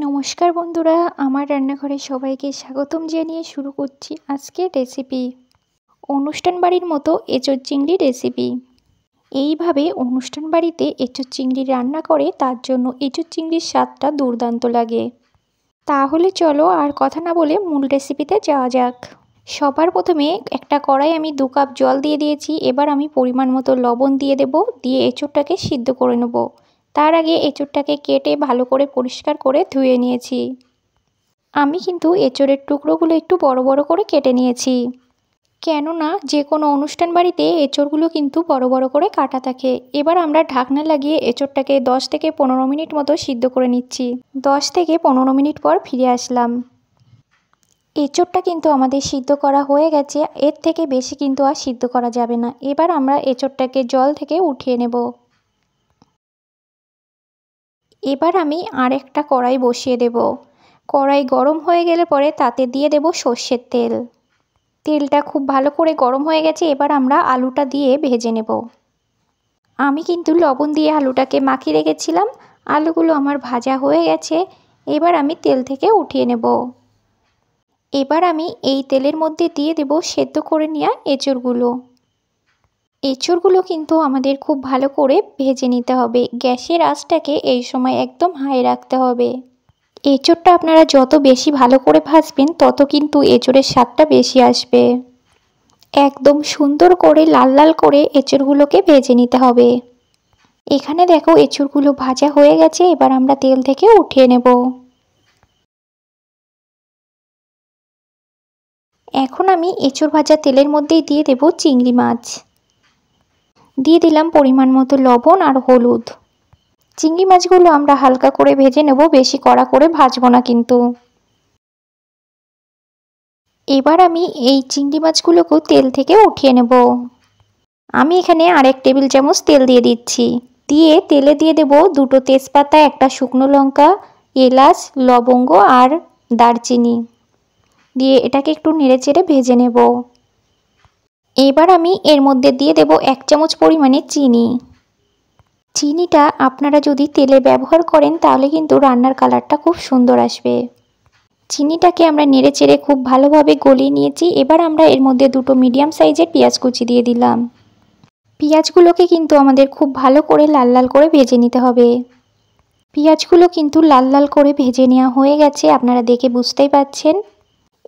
নমস্কার বন্ধুরা, আমার রান্নাঘরে সবাইকে স্বাগতম জানিয়ে শুরু করছি আজকের রেসিপি। অনুষ্ঠান বাড়ির মতো এঁচোড় চিংড়ি রেসিপি। এইভাবে অনুষ্ঠান বাড়িতে এঁচোড় চিংড়ি রান্না করে তার জন্য এঁচোড় চিংড়ির স্বাদটা দুর্দান্ত লাগে। তাহলে চলো আর কথা না বলে মূল রেসিপিতে যাওয়া যাক। সবার প্রথমে একটা কড়াই আমি 2 কাপ জল দিয়ে দিয়েছি। এবার আমি পরিমাণ মতো লবণ দিয়ে দেব, দিয়ে এঁচোড়টাকে সিদ্ধ করে নেব। তার আগে এঁচোড়টাকে কেটে ভালো করে পরিষ্কার করে ধুয়ে নিয়েছি। আমি কিন্তু এঁচোড়ের টুকরোগুলো একটু বড় বড় করে কেটে নিয়েছি, কেননা যে কোনো অনুষ্ঠান বাড়িতে এঁচোড়গুলো কিন্তু বড় বড় করে কাটা থাকে। এবার আমরা ঢাকনা লাগিয়ে এঁচোড়টাকে 10 থেকে 15 মিনিট মতো সিদ্ধ করে নিচ্ছি। 10 থেকে 15 মিনিট পর ফিরে আসলাম। এঁচোড়টা কিন্তু আমাদের সিদ্ধ করা হয়ে গেছে, এর থেকে বেশি কিন্তু আর সিদ্ধ করা যাবে না। এবার আমরা এঁচোড়টাকে জল থেকে উঠিয়ে নেব। এবার আমি আরেকটা কড়াই বসিয়ে দেব। কড়াই গরম হয়ে গেলে পরে তাতে দিয়ে দেব সর্ষের তেল। তেলটা খুব ভালো করে গরম হয়ে গেছে। এবার আমরা আলুটা দিয়ে ভেজে নেব। আমি কিন্তু লবণ দিয়ে আলুটাকে মাখিয়ে রেখেছিলাম। আলুগুলো আমার ভাজা হয়ে গেছে। এবার আমি তেল থেকে উঠিয়ে নেব। এবার আমি এই তেলের মধ্যে দিয়ে দেব সেদ্ধ করে নেওয়া এঁচোড়গুলো। এঁচোড়গুলো কিন্তু আমাদের খুব ভালো করে ভেজে নিতে হবে। গ্যাসের আঁচটাকে এই সময় একদম হাই রাখতে হবে। এঁচোড়টা আপনারা যত বেশি ভালো করে ভাজবেন তত কিন্তু এঁচোড়ের স্বাদটা বেশি আসবে। একদম সুন্দর করে লাল লাল করে এঁচোড়গুলোকে ভেজে নিতে হবে। এখানে দেখো এঁচোড়গুলো ভাজা হয়ে গেছে। এবার আমরা তেল থেকে উঠিয়ে নেব। এখন আমি এঁচোড় ভাজা তেলের মধ্যেই দিয়ে দেব চিংড়ি মাছ। দিয়ে দিলাম পরিমাণ মতো লবণ আর হলুদ। চিংড়ি মাছগুলো আমরা হালকা করে ভেজে নেব, বেশি কড়া করে ভাজবো না কিন্তু। এবার আমি এই চিংড়ি মাছগুলোকেও তেল থেকে উঠিয়ে নেব। আমি এখানে 1 টেবিল চামচ তেল দিয়ে দিচ্ছি। দিয়ে তেলে দিয়ে দেব 2টো তেজপাতা, 1টা শুকনো লঙ্কা, এলাচ, লবঙ্গ আর দারচিনি। দিয়ে এটাকে একটু নেড়েচেড়ে ভেজে নেব। এবার আমি এর মধ্যে দিয়ে দেব 1 চামচ পরিমাণে চিনি। চিনিটা আপনারা যদি তেলে ব্যবহার করেন তাহলে কিন্তু রান্নার কালারটা খুব সুন্দর আসবে। চিনিটাকে আমরা নেড়েচেড়ে খুব ভালোভাবে গলিয়ে নিয়েছি। এবার আমরা এর মধ্যে 2টো মিডিয়াম সাইজের পেঁয়াজ কুচি দিয়ে দিলাম। পেঁয়াজগুলোকে কিন্তু আমাদের খুব ভালো করে লাল লাল করে ভেজে নিতে হবে। পেঁয়াজগুলো কিন্তু লাল লাল করে ভেজে নেওয়া হয়ে গেছে, আপনারা দেখে বুঝতেই পাচ্ছেন।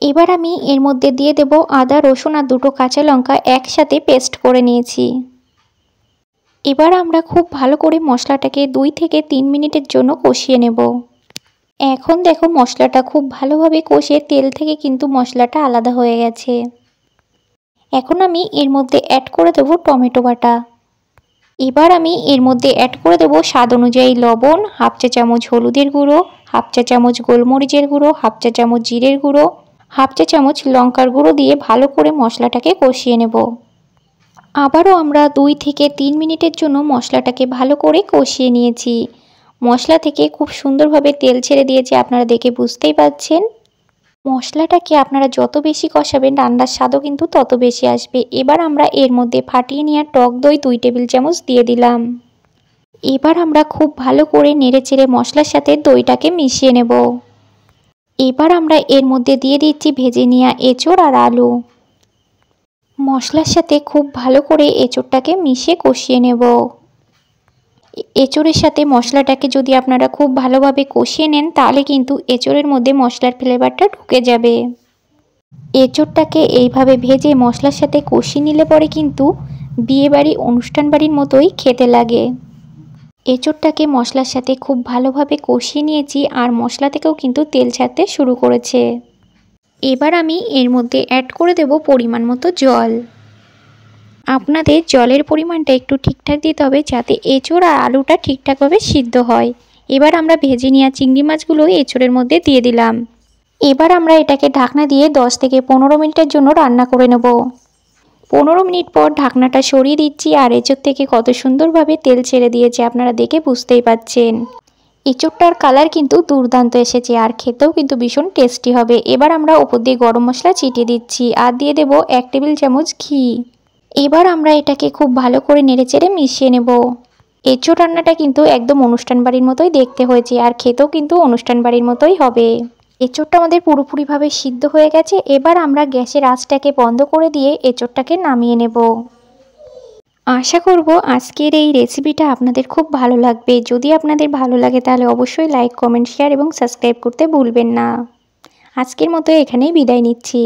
এবার আমি এর মধ্যে দিয়ে দেব আদা, রসুন আর 2টো কাঁচা লঙ্কা একসাথে পেস্ট করে নিয়েছি। এবার আমরা খুব ভালো করে মশলাটাকে 2 থেকে 3 মিনিটের জন্য কষিয়ে নেব। এখন দেখো মশলাটা খুব ভালোভাবে কষে তেল থেকে কিন্তু মশলাটা আলাদা হয়ে গেছে। এখন আমি এর মধ্যে অ্যাড করে দেব টমেটো বাটা। এবার আমি এর মধ্যে অ্যাড করে দেব স্বাদ অনুযায়ী লবণ, 1/2 চা চামচ হলুদের গুঁড়ো, 1/2 চা চামচ গোলমরিচের গুঁড়ো, 1/2 চা চামচ জিরের গুঁড়ো, 1/2 চা চামচ লঙ্কার গুঁড়ো দিয়ে ভালো করে মশলাটাকে কষিয়ে নেব। আবারও আমরা 2 থেকে 3 মিনিটের জন্য মশলাটাকে ভালো করে কষিয়ে নিয়েছি। মশলা থেকে খুব সুন্দরভাবে তেল ছেড়ে দিয়েছে, আপনারা দেখে বুঝতেই পাচ্ছেন। মশলাটাকে আপনারা যত বেশি কষাবেন রান্নার স্বাদও কিন্তু তত বেশি আসবে। এবার আমরা এর মধ্যে ফাটিয়ে নেওয়া টক দই 2 টেবিল চামচ দিয়ে দিলাম। এবার আমরা খুব ভালো করে নেড়েচেড়ে মশলার সাথে দইটাকে মিশিয়ে নেব। এবার আমরা এর মধ্যে দিয়ে দিচ্ছি ভেজে নেওয়া এঁচোড় আর আলু। মশলার সাথে খুব ভালো করে এঁচোড়টাকে মিশিয়ে কষিয়ে নেব। এঁচোড়ের সাথে মশলাটাকে যদি আপনারা খুব ভালোভাবে কষিয়ে নেন তাহলে কিন্তু এঁচোড়ের মধ্যে মশলার ফ্লেভারটা ঢুকে যাবে। এঁচোড়টাকে এইভাবে ভেজে মশলার সাথে কষিয়ে নিলে পরে কিন্তু বিয়েবাড়ি অনুষ্ঠান বাড়ির মতোই খেতে লাগে। এঁচোড়টাকে মশলার সাথে খুব ভালোভাবে কষিয়ে নিয়েছি আর মশলা থেকেও কিন্তু তেল ছাড়তে শুরু করেছে। এবার আমি এর মধ্যে অ্যাড করে দেব পরিমাণ মতো জল। আপনাদের জলের পরিমাণটা একটু ঠিকঠাক দিতে হবে যাতে এঁচোড় আর আলুটা ঠিকঠাকভাবে সিদ্ধ হয়। এবার আমরা ভেজে নেওয়া চিংড়ি মাছগুলো এঁচোড়ের মধ্যে দিয়ে দিলাম। এবার আমরা এটাকে ঢাকনা দিয়ে 10 থেকে 15 মিনিটের জন্য রান্না করে নেব। 15 মিনিট পর ঢাকনাটা সরিয়ে দিচ্ছি আর এঁচোড় থেকে কত সুন্দরভাবে তেল ছেড়ে দিয়েছে, আপনারা দেখে বুঝতেই পাচ্ছেন। এঁচোড়টার কালার কিন্তু দুর্দান্ত এসেছে আর খেতেও কিন্তু ভীষণ টেস্টি হবে। এবার আমরা ওপর দিয়ে গরম মশলা ছিটিয়ে দিচ্ছি আর দিয়ে দেব 1 টেবিল চামচ ঘি। এবার আমরা এটাকে খুব ভালো করে নেড়েচেড়ে মিশিয়ে নেব। এঁচোড় রান্নাটা কিন্তু একদম অনুষ্ঠান বাড়ির মতোই দেখতে হয়েছে, আর খেতেও কিন্তু অনুষ্ঠান বাড়ির মতোই হবে। এঁচোড়টা আমাদের পুরোপুরিভাবে সিদ্ধ হয়ে গেছে। এবার আমরা গ্যাসের আঁচটাকে বন্ধ করে দিয়ে এঁচোড়টাকে নামিয়ে নেব। আশা করব আজকের এই রেসিপিটা আপনাদের খুব ভালো লাগবে। যদি আপনাদের ভালো লাগে তাহলে অবশ্যই লাইক, কমেন্ট, শেয়ার এবং সাবস্ক্রাইব করতে ভুলবেন না। আজকের মতো এখানেই বিদায় নিচ্ছি।